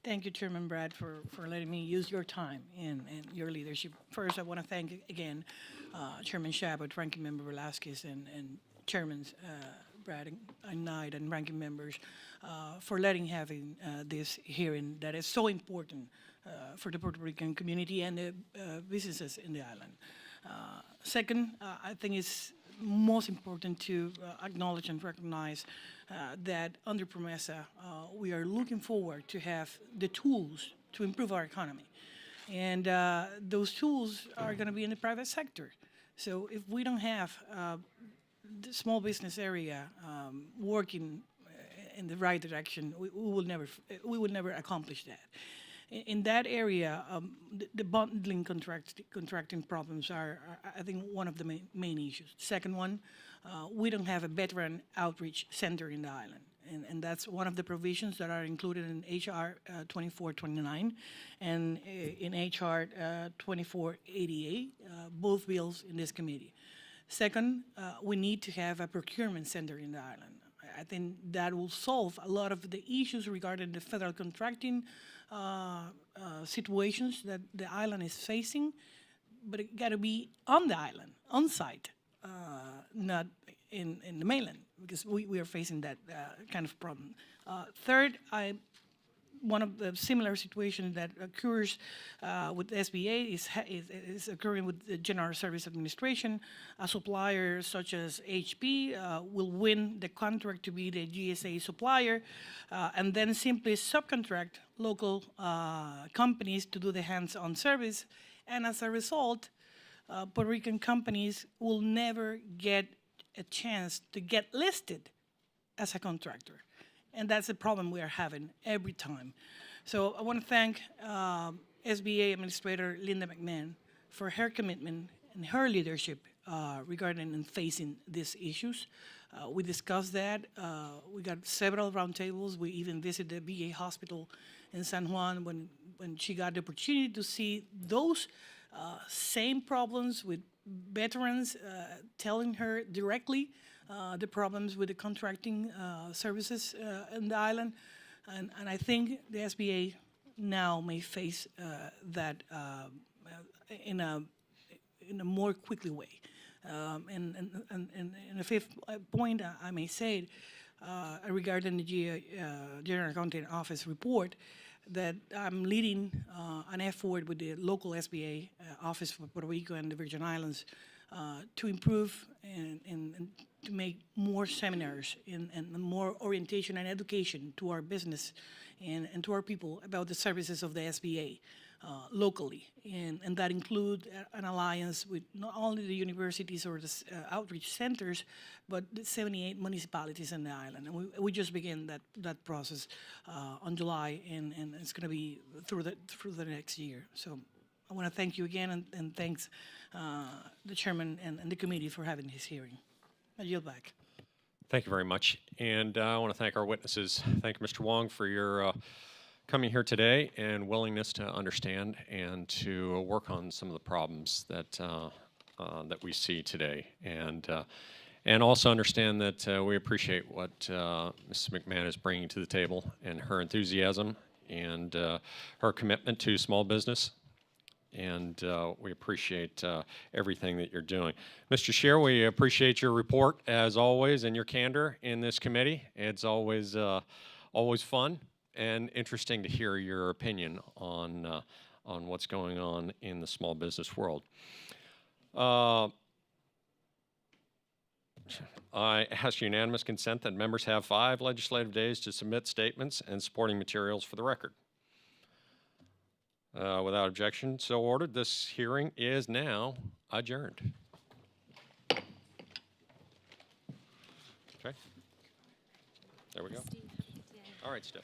Thank you, Chairman Brad, for letting me use your time and your leadership. First, I want to thank again Chairman Chabot, Ranking Member Velasquez, and Chairmans Brad and Knight, and Ranking Members for having this hearing that is so important for the Puerto Rican community and the businesses in the island. Second, I think it's most important to acknowledge and recognize that under PROMESA, we are looking forward to have the tools to improve our economy. And those tools are going to be in the private sector. So if we don't have the small business area working in the right direction, we will never accomplish that. In that area, the bundling contracting problems are, I think, one of the main issues. Second one, we don't have a veteran outreach center in the island. And that's one of the provisions that are included in HR 2429 and in HR 2488, both bills in this committee. Second, we need to have a procurement center in the island. I think that will solve a lot of the issues regarding the federal contracting situations that the island is facing, but it got to be on the island, on site, not in the mainland, because we are facing that kind of problem. Third, one of the similar situations that occurs with the SBA is occurring with the General Service Administration. A supplier such as HP will win the contract to be the GSA supplier and then simply subcontract local companies to do the hands-on service. And as a result, Puerto Rican companies will never get a chance to get listed as a contractor. And that's the problem we are having every time. So I want to thank SBA Administrator Linda McMahon for her commitment and her leadership regarding and facing these issues. We discussed that. We got several roundtables. We even visited the VA hospital in San Juan when she got the opportunity to see those same problems with veterans telling her directly the problems with the contracting services in the island. And I think the SBA now may face that in a more quickly way. And the fifth point I may say regarding the General Accounting Office report, that I'm leading an effort with the local SBA Office for Puerto Rico and the Virgin Islands to improve and to make more seminars and more orientation and education to our business and to our people about the services of the SBA locally. And that include an alliance with not only the universities or the outreach centers, but the 78 municipalities in the island. And we just began that process on July, and it's going to be through the next year. So I want to thank you again, and thanks the chairman and the committee for having this hearing. I yield back. Thank you very much. And I want to thank our witnesses. Thank you, Mr. Wong, for your coming here today and willingness to understand and to work on some of the problems that that we see today, and also understand that we appreciate what Mrs. McMahon is bringing to the table and her enthusiasm and her commitment to small business. And we appreciate everything that you're doing. Mr. Chair, we appreciate your report as always and your candor in this committee. It's always fun and interesting to hear your opinion on what's going on in the small business world. I ask unanimous consent that members have 5 legislative days to submit statements and supporting materials for the record. Without objection, so ordered. This hearing is now adjourned. Okay. There we go. All right, Steph.